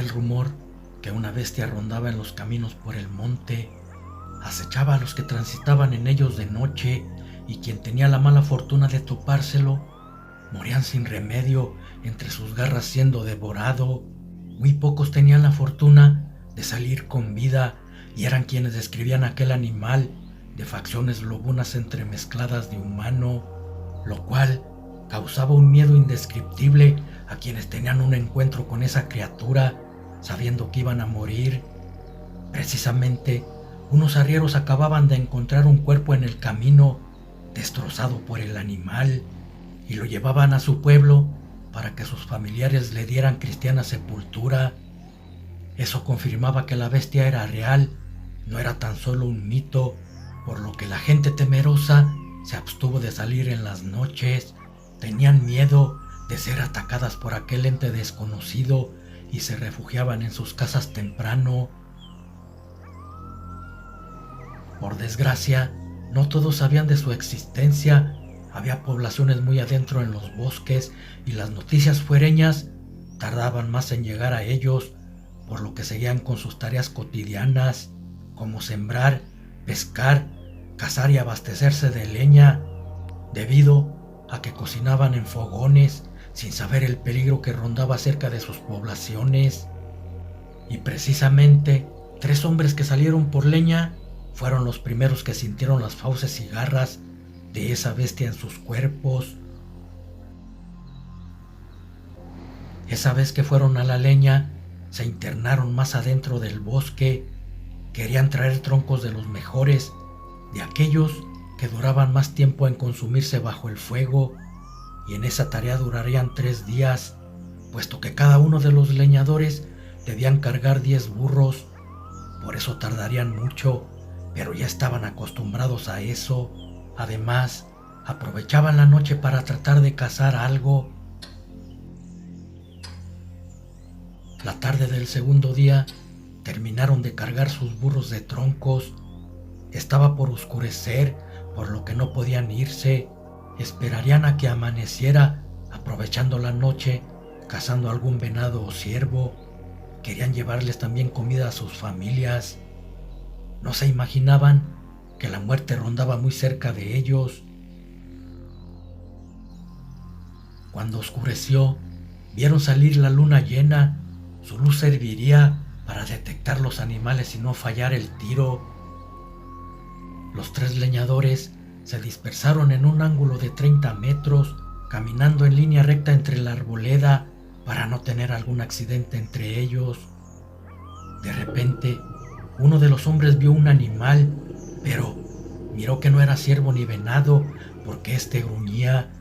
el rumor que una bestia rondaba en los caminos por el monte, acechaba a los que transitaban en ellos de noche, y quien tenía la mala fortuna de topárselo, morían sin remedio entre sus garras siendo devorado. Muy pocos tenían la fortuna de salir con vida, y eran quienes describían aquel animal de facciones lobunas entremezcladas de humano, lo cual causaba un miedo indescriptible a quienes tenían un encuentro con esa criatura, sabiendo que iban a morir. Precisamente, unos arrieros acababan de encontrar un cuerpo en el camino, destrozado por el animal, y lo llevaban a su pueblo para que sus familiares le dieran cristiana sepultura. Eso confirmaba que la bestia era real, no era tan solo un mito, por lo que la gente temerosa se abstuvo de salir en las noches. Tenían miedo de ser atacadas por aquel ente desconocido y se refugiaban en sus casas temprano. Por desgracia, no todos sabían de su existencia. Había poblaciones muy adentro en los bosques y las noticias fuereñas tardaban más en llegar a ellos, por lo que seguían con sus tareas cotidianas, como sembrar, pescar, cazar y abastecerse de leña, debido a que cocinaban en fogones sin saber el peligro que rondaba cerca de sus poblaciones. Y precisamente 3 hombres que salieron por leña fueron los primeros que sintieron las fauces y garras de esa bestia en sus cuerpos. Esa vez que fueron a la leña, se internaron más adentro del bosque. Querían traer troncos de los mejores, de aquellos que duraban más tiempo en consumirse bajo el fuego, y en esa tarea durarían 3 días, puesto que cada uno de los leñadores debían cargar 10 burros. Por eso tardarían mucho, pero ya estaban acostumbrados a eso. Además, aprovechaban la noche para tratar de cazar algo. La tarde del segundo día, terminaron de cargar sus burros de troncos. Estaba por oscurecer, por lo que no podían irse. Esperarían a que amaneciera, aprovechando la noche, cazando algún venado o ciervo. Querían llevarles también comida a sus familias. No se imaginaban que la muerte rondaba muy cerca de ellos. Cuando oscureció, vieron salir la luna llena. Su luz serviría para detectar los animales y no fallar el tiro. Los 3 leñadores se dispersaron en un ángulo de 30 metros, caminando en línea recta entre la arboleda para no tener algún accidente entre ellos. De repente, uno de los hombres vio un animal, pero miró que no era ciervo ni venado, porque éste gruñía.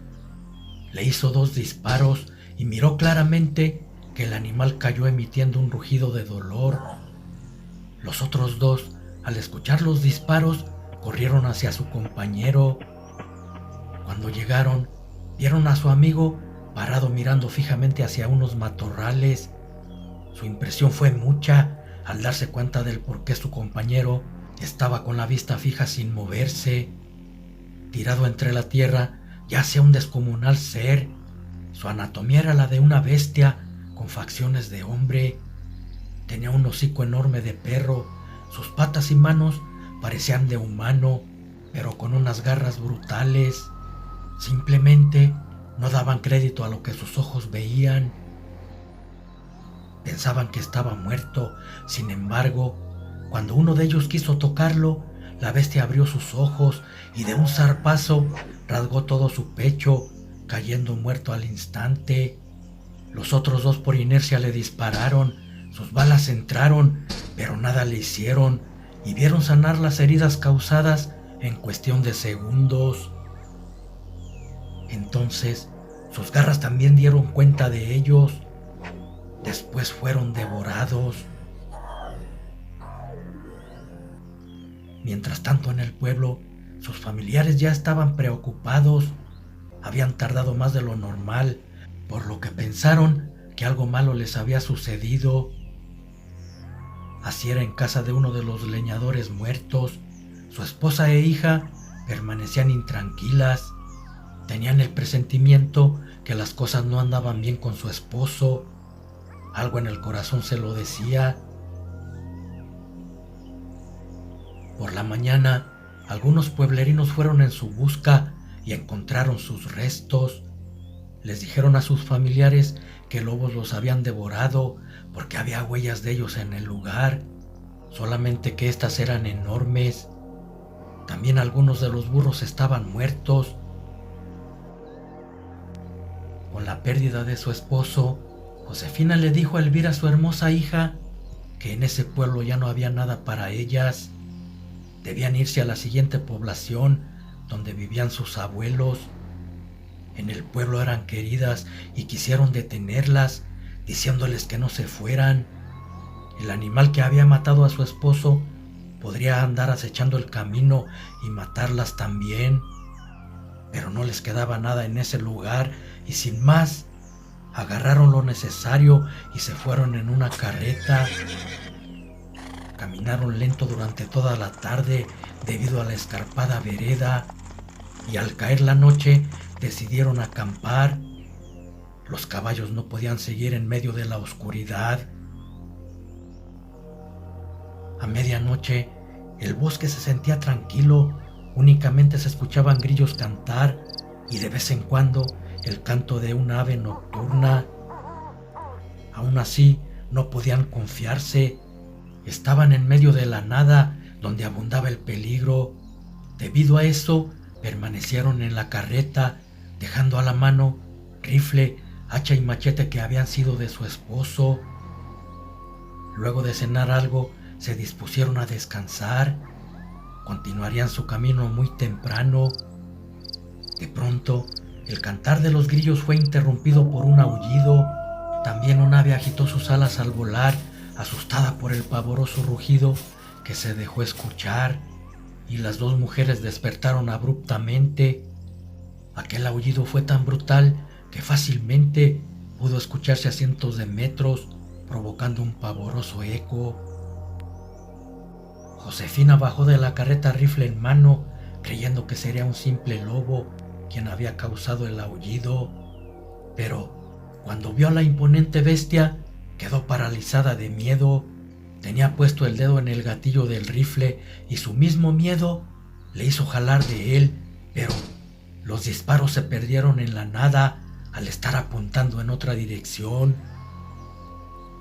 Le hizo 2 disparos y miró claramente que el animal cayó emitiendo un rugido de dolor. Los otros 2, al escuchar los disparos, corrieron hacia su compañero. Cuando llegaron, vieron a su amigo parado mirando fijamente hacia unos matorrales. Su impresión fue mucha al darse cuenta del por qué su compañero estaba con la vista fija sin moverse. Tirado entre la tierra yacía un descomunal ser. Su anatomía era la de una bestia con facciones de hombre. Tenía un hocico enorme de perro. Sus patas y manos parecían de humano, pero con unas garras brutales. Simplemente no daban crédito a lo que sus ojos veían. Pensaban que estaba muerto. Sin embargo, cuando uno de ellos quiso tocarlo, la bestia abrió sus ojos y de un zarpazo rasgó todo su pecho, cayendo muerto al instante. Los otros 2 por inercia le dispararon. Sus balas entraron, pero nada le hicieron, y vieron sanar las heridas causadas en cuestión de segundos. Entonces, sus garras también dieron cuenta de ellos. Después fueron devorados. Mientras tanto, en el pueblo, sus familiares ya estaban preocupados. Habían tardado más de lo normal, por lo que pensaron que algo malo les había sucedido. Así era en casa de uno de los leñadores muertos. Su esposa e hija permanecían intranquilas. Tenían el presentimiento que las cosas no andaban bien con su esposo. Algo en el corazón se lo decía. Por la mañana, algunos pueblerinos fueron en su busca y encontraron sus restos. Les dijeron a sus familiares que lobos los habían devorado porque había huellas de ellos en el lugar, solamente que estas eran enormes. También algunos de los burros estaban muertos. Con la pérdida de su esposo, Josefina le dijo a Elvira, su hermosa hija, que en ese pueblo ya no había nada para ellas. Debían irse a la siguiente población donde vivían sus abuelos. En el pueblo eran queridas y quisieron detenerlas, diciéndoles que no se fueran. El animal que había matado a su esposo podría andar acechando el camino y matarlas también. Pero no les quedaba nada en ese lugar y sin más, agarraron lo necesario y se fueron en una carreta. Caminaron lento durante toda la tarde debido a la escarpada vereda y al caer la noche decidieron acampar. Los caballos no podían seguir en medio de la oscuridad. A medianoche el bosque se sentía tranquilo, únicamente se escuchaban grillos cantar y de vez en cuando el canto de una ave nocturna. Aún así no podían confiarse. Estaban en medio de la nada donde abundaba el peligro. Debido a eso, permanecieron en la carreta, dejando a la mano rifle, hacha y machete que habían sido de su esposo. Luego de cenar algo, se dispusieron a descansar. Continuarían su camino muy temprano. De pronto, el cantar de los grillos fue interrumpido por un aullido. También un ave agitó sus alas al volar, asustada por el pavoroso rugido que se dejó escuchar, y las dos mujeres despertaron abruptamente. Aquel aullido fue tan brutal que fácilmente pudo escucharse a cientos de metros, provocando un pavoroso eco. Josefina bajó de la carreta rifle en mano, creyendo que sería un simple lobo quien había causado el aullido, pero cuando vio a la imponente bestia, quedó paralizada de miedo. Tenía puesto el dedo en el gatillo del rifle y su mismo miedo le hizo jalar de él, pero los disparos se perdieron en la nada al estar apuntando en otra dirección.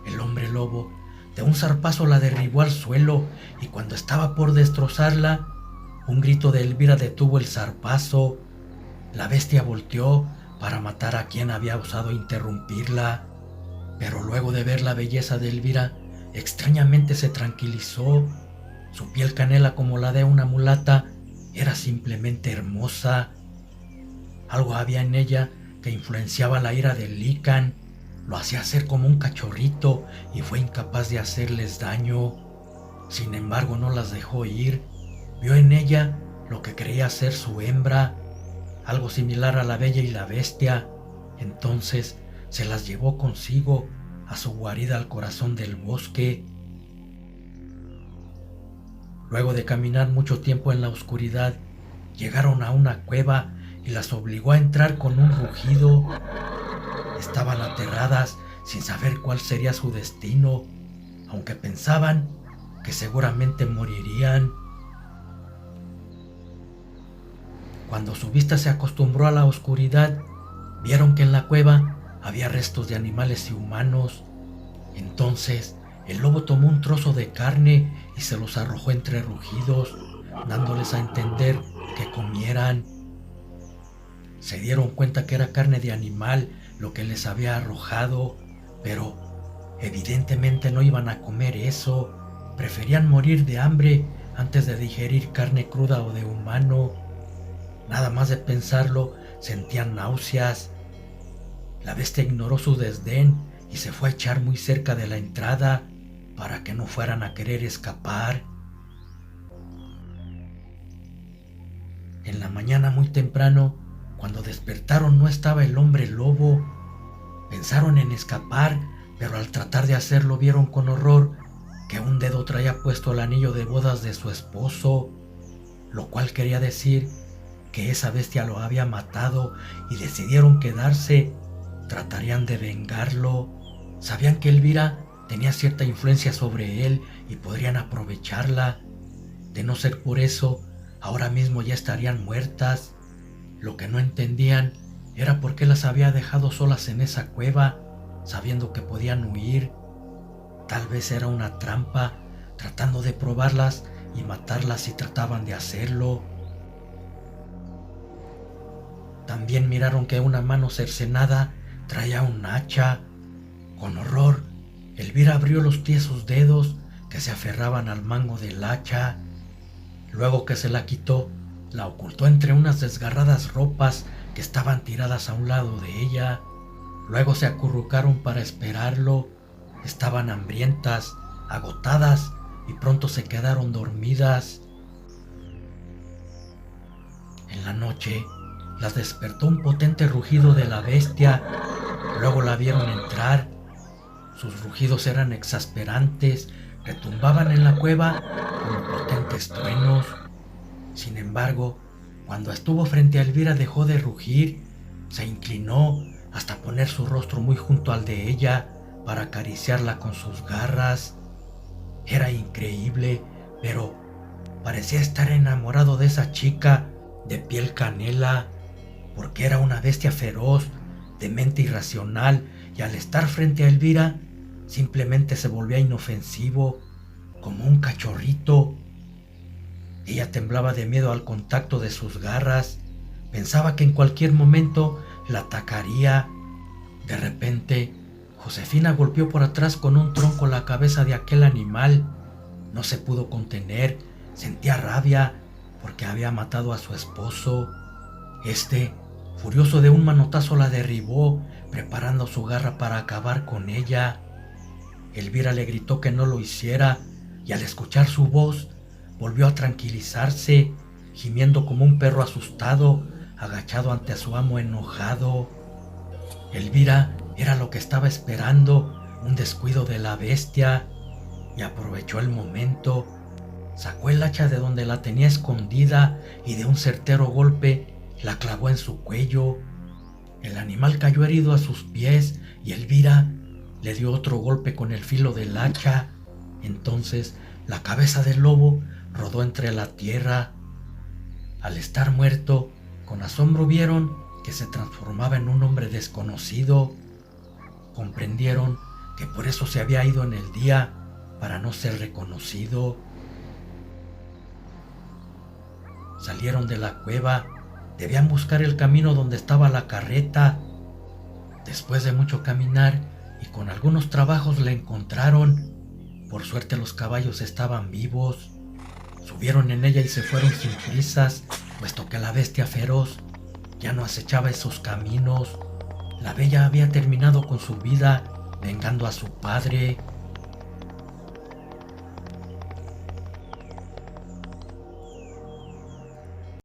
El hombre lobo de un zarpazo la derribó al suelo y cuando estaba por destrozarla, un grito de Elvira detuvo el zarpazo. La bestia volteó para matar a quien había osado interrumpirla, pero luego de ver la belleza de Elvira, extrañamente se tranquilizó. Su piel canela como la de una mulata era simplemente hermosa. Algo había en ella que influenciaba la ira del Lican, lo hacía ser como un cachorrito y fue incapaz de hacerles daño. Sin embargo, no las dejó ir. Vio en ella lo que creía ser su hembra, algo similar a la bella y la bestia. Entonces se las llevó consigo a su guarida al corazón del bosque. Luego de caminar mucho tiempo en la oscuridad, llegaron a una cueva y las obligó a entrar con un rugido. Estaban aterradas sin saber cuál sería su destino, aunque pensaban que seguramente morirían. Cuando su vista se acostumbró a la oscuridad, vieron que en la cueva había restos de animales y humanos. Entonces el lobo tomó un trozo de carne y se los arrojó entre rugidos, dándoles a entender que comieran. Se dieron cuenta que era carne de animal lo que les había arrojado, pero evidentemente no iban a comer eso. Preferían morir de hambre antes de digerir carne cruda o de humano. Nada más de pensarlo, sentían náuseas. La bestia ignoró su desdén y se fue a echar muy cerca de la entrada para que no fueran a querer escapar. En la mañana muy temprano, cuando despertaron no estaba el hombre lobo. Pensaron en escapar, pero al tratar de hacerlo vieron con horror que un dedo traía puesto el anillo de bodas de su esposo, lo cual quería decir que esa bestia lo había matado y decidieron quedarse. Tratarían de vengarlo. Sabían que Elvira tenía cierta influencia sobre él y podrían aprovecharla. De no ser por eso, ahora mismo ya estarían muertas. Lo que no entendían era por qué las había dejado solas en esa cueva, sabiendo que podían huir. Tal vez era una trampa, tratando de probarlas y matarlas si trataban de hacerlo. También miraron que una mano cercenada traía un hacha. Con horror, Elvira abrió los tiesos dedos que se aferraban al mango del hacha. Luego que se la quitó, la ocultó entre unas desgarradas ropas que estaban tiradas a un lado de ella. Luego se acurrucaron para esperarlo. Estaban hambrientas, agotadas y pronto se quedaron dormidas. En la noche, las despertó un potente rugido de la bestia. Luego la vieron entrar. Sus rugidos eran exasperantes, retumbaban en la cueva como potentes truenos. Sin embargo, cuando estuvo frente a Elvira dejó de rugir, se inclinó hasta poner su rostro muy junto al de ella para acariciarla con sus garras. Era increíble, pero parecía estar enamorado de esa chica de piel canela, porque era una bestia feroz, de mente irracional, y al estar frente a Elvira, simplemente se volvía inofensivo, como un cachorrito. Ella temblaba de miedo al contacto de sus garras, pensaba que en cualquier momento la atacaría. De repente, Josefina golpeó por atrás con un tronco la cabeza de aquel animal. No se pudo contener, sentía rabia porque había matado a su esposo. Furioso de un manotazo, la derribó, preparando su garra para acabar con ella. Elvira le gritó que no lo hiciera, y al escuchar su voz, volvió a tranquilizarse, gimiendo como un perro asustado, agachado ante su amo enojado. Elvira era lo que estaba esperando, un descuido de la bestia, y aprovechó el momento. Sacó el hacha de donde la tenía escondida y de un certero golpe la clavó en su cuello. El animal cayó herido a sus pies y Elvira le dio otro golpe con el filo del hacha. Entonces la cabeza del lobo rodó entre la tierra. Al estar muerto, con asombro vieron que se transformaba en un hombre desconocido. Comprendieron que por eso se había ido en el día, para no ser reconocido. Salieron de la cueva. Debían buscar el camino donde estaba la carreta. Después de mucho caminar y con algunos trabajos la encontraron. Por suerte los caballos estaban vivos. Subieron en ella y se fueron sin prisas, puesto que la bestia feroz ya no acechaba esos caminos. La bella había terminado con su vida, vengando a su padre.